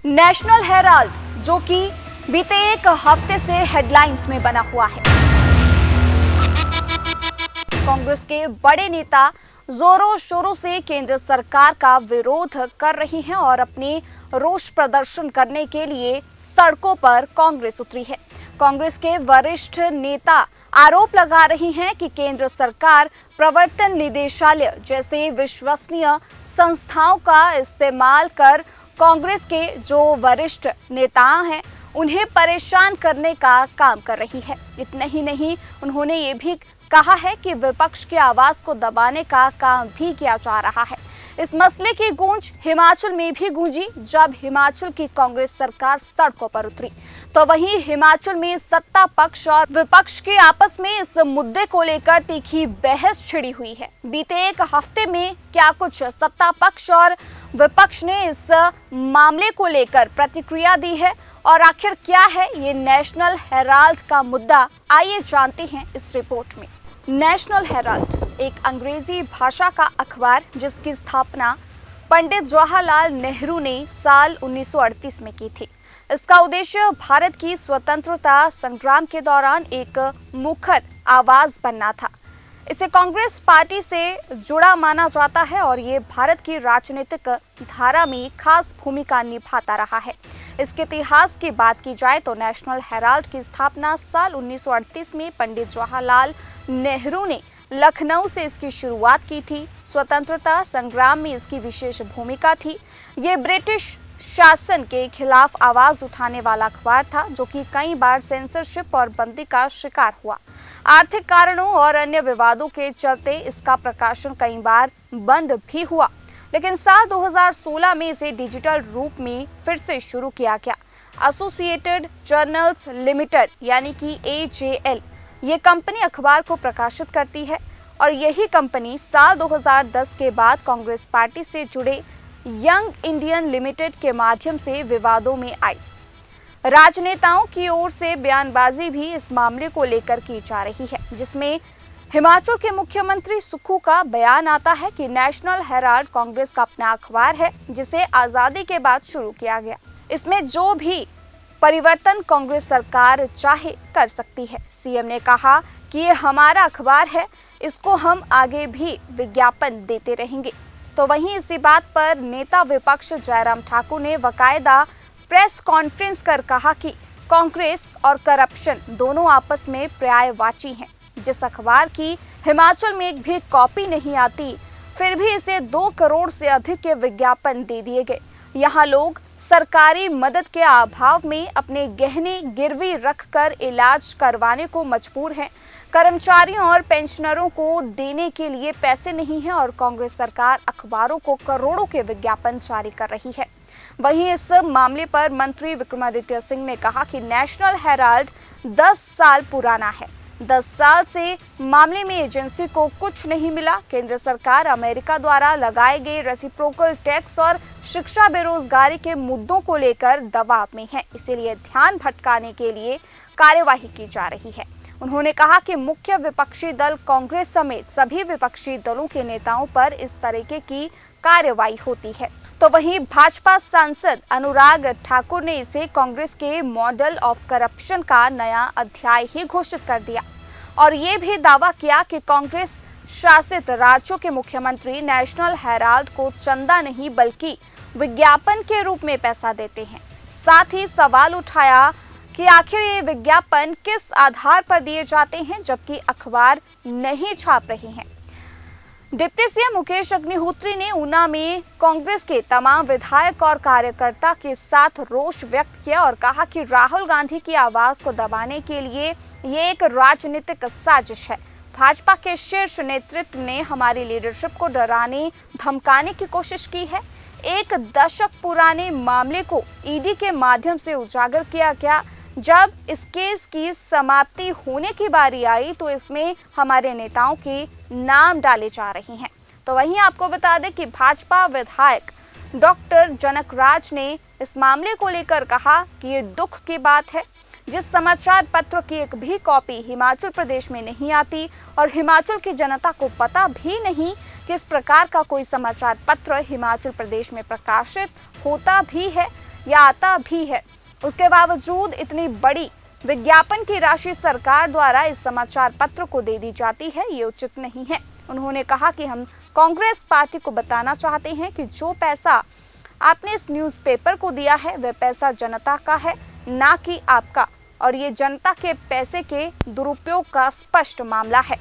National Herald, जो कि बीते एक हफ्ते से हेडलाइंस में बना हुआ है। कांग्रेस के बड़े नेता जोरों शोरों से केंद्र सरकार का विरोध कर रही हैं और अपने रोष प्रदर्शन करने के लिए सड़कों पर कांग्रेस उतरी है। कांग्रेस के वरिष्ठ नेता आरोप लगा रही हैं कि केंद्र सरकार प्रवर्तन निदेशालय जैसे विश्वसनीय संस्थाओं का इस्तेमाल कर कांग्रेस के जो वरिष्ठ नेता हैं उन्हें परेशान करने का काम कर रही है। इतना ही नहीं, उन्होंने ये भी कहा है कि विपक्ष की आवाज को दबाने का काम भी किया जा रहा है। इस मसले की गूंज हिमाचल में भी गूंजी जब हिमाचल की कांग्रेस सरकार सड़कों पर उतरी, तो वहीं हिमाचल में सत्ता पक्ष और विपक्ष के आपस में इस मुद्दे को लेकर तीखी बहस छिड़ी हुई है। बीते एक हफ्ते में क्या कुछ सत्ता पक्ष और विपक्ष ने इस मामले को लेकर प्रतिक्रिया दी है और आखिर क्या है ये नेशनल हेराल्ड का मुद्दा, आइए जानते हैं इस रिपोर्ट में। नेशनल हेराल्ड एक अंग्रेजी भाषा का अखबार जिसकी स्थापना पंडित जवाहरलाल नेहरू ने साल 1938 में की थी। इसका उद्देश्य भारत की स्वतंत्रता संग्राम के दौरान एक मुखर आवाज बनना था। इसे कांग्रेस पार्टी से जुड़ा माना जाता है और ये भारत की राजनीतिक धारा में खास भूमिका निभाता रहा है। इसके इतिहास की बात की जाए तो नेशनल हेराल्ड की स्थापना साल 1938 में पंडित जवाहरलाल नेहरू ने लखनऊ से इसकी शुरुआत की थी। स्वतंत्रता संग्राम में इसकी विशेष भूमिका थी। ये ब्रिटिश शासन के खिलाफ आवाज उठाने वाला अखबार था जो कि कई बार सेंसरशिप और बंदी का शिकार हुआ। आर्थिक कारणों और अन्य विवादों के चलते इसका प्रकाशन कई बार बंद भी हुआ, लेकिन साल 2016 में इसे डिजिटल रूप में फिर से शुरू किया गया। एसोसिएटेड जर्नल्स लिमिटेड यानी कि AJL ये कंपनी अखबार को प्रकाशित करती है और यही कंपनी साल 2010 के बाद कांग्रेस पार्टी से जुड़े यंग इंडियन लिमिटेड के माध्यम से विवादों में आई। राजनेताओं की ओर से बयानबाजी भी इस मामले को लेकर की जा रही है, जिसमें हिमाचल के मुख्यमंत्री सुक्खू का बयान आता है कि नेशनल हेराल्ड कांग्रेस का अपना अखबार है जिसे आजादी के बाद शुरू किया गया। इसमें जो भी परिवर्तन कांग्रेस सरकार चाहे कर सकती है। सीएम ने कहा कि ये हमारा अखबार है, इसको हम आगे भी विज्ञापन देते रहेंगे। तो वहीं इसी बात पर नेता विपक्ष जयराम ठाकुर ने बाकायदा प्रेस कॉन्फ्रेंस कर कहा कि कांग्रेस और करप्शन दोनों आपस में पर्यायवाची हैं। जिस अखबार की हिमाचल में एक भी कॉपी नहीं आती, फिर भी इसे 2 करोड़ से अधिक के विज्ञापन दे दिए गए। यहाँ लोग सरकारी मदद के अभाव में अपने गहने गिरवी रखकर इलाज करवाने को मजबूर हैं। कर्मचारियों और पेंशनरों को देने के लिए पैसे नहीं हैं और कांग्रेस सरकार अखबारों को करोड़ों के विज्ञापन जारी कर रही है। वहीं इस मामले पर मंत्री विक्रमादित्य सिंह ने कहा कि नेशनल हेराल्ड 10 साल पुराना है। 10 साल से मामले में एजेंसी को कुछ नहीं मिला। केंद्र सरकार अमेरिका द्वारा लगाए गए रेसिप्रोकल टैक्स और शिक्षा बेरोजगारी के मुद्दों को लेकर दबाव में है, इसीलिए ध्यान भटकाने के लिए कार्यवाही की जा रही है। उन्होंने कहा कि मुख्य विपक्षी दल कांग्रेस समेत सभी विपक्षी दलों के नेताओं पर इस तरीके की कार्यवाही होती है। तो वहीं भाजपा सांसद अनुराग ठाकुर ने इसे कांग्रेस के मॉडल ऑफ करप्शन का नया अध्याय ही घोषित कर दिया और ये भी दावा किया कि कांग्रेस शासित राज्यों के मुख्यमंत्री नेशनल हेराल्ड को चंदा नहीं बल्कि विज्ञापन के रूप में पैसा देते हैं। साथ ही सवाल उठाया कि आखिर ये विज्ञापन किस आधार पर दिए जाते हैं जबकि अखबार नहीं छाप रहे हैं। डिप्टी सीएम मुकेश अग्निहोत्री ने ऊना में कांग्रेस के तमाम विधायक और कार्यकर्ता के साथ रोष व्यक्त किया और कहा कि राहुल गांधी की आवाज को दबाने के लिए ये एक राजनीतिक साजिश है। भाजपा के शीर्ष नेतृत्व ने हमारी लीडरशिप को डराने धमकाने की कोशिश की है। 1 दशक पुराने मामले को ईडी के माध्यम से उजागर किया गया। जब इस केस की समाप्ति होने की बारी आई तो इसमें हमारे नेताओं के नाम डाले जा रहे हैं। तो वहीं आपको बता दें कि भाजपा विधायक डॉक्टर जनक राज ने इस मामले को लेकर कहा कि ये दुख की बात है जिस समाचार पत्र की एक भी कॉपी हिमाचल प्रदेश में नहीं आती और हिमाचल की जनता को पता भी नहीं कि इस प्रकार का कोई समाचार पत्र हिमाचल प्रदेश में प्रकाशित होता भी है। या आता भी है, उसके बावजूद इतनी बड़ी विज्ञापन की राशि सरकार द्वारा इस समाचार पत्र को दे दी जाती है, ये उचित नहीं है। उन्होंने कहा कि हम कांग्रेस पार्टी को बताना चाहते हैं कि जो पैसा आपने इस न्यूज़पेपर को दिया है वह पैसा जनता का है, ना कि आपका, और ये जनता के पैसे के दुरुपयोग का स्पष्ट मामला है।